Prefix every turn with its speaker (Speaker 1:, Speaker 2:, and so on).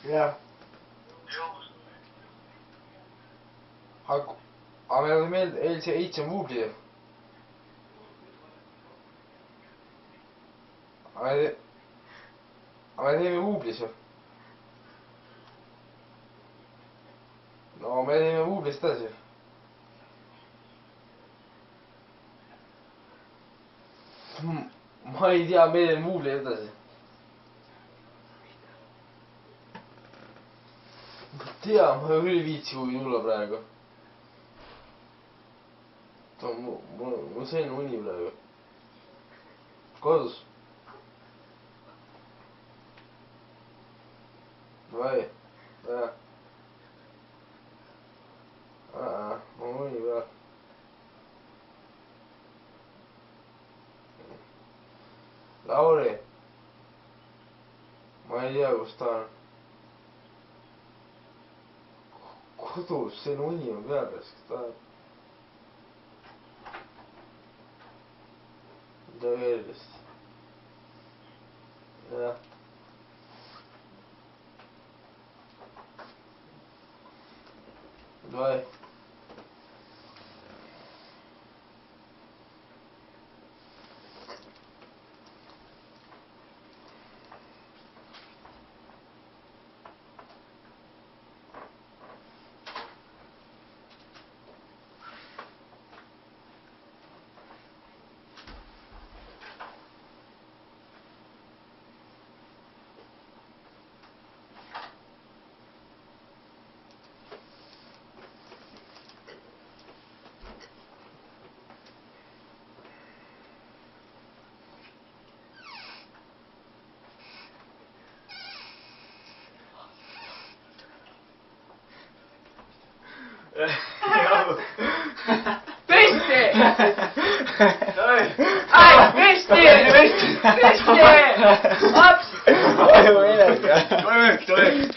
Speaker 1: Ja. Aga me oleme eilse eitsem vuubli. Aga me teeme vuublis ju. No me teeme vuublis edasi. Ma ei tea, me teeme vuubli edasi. Ma tea, ma küll ei viitsi kuhugi tulla praegu. Mul selline uni praegu. Kodus. Vai. Jah. Ma uni peal. Lauri. Ma ei tea, kus ta on. Kodus, selline uni on peal, kas ta on. Mida veelist? Jah. Vai.
Speaker 2: Pesti! Ai, pesti! Pesti! Laps!
Speaker 3: Toimub.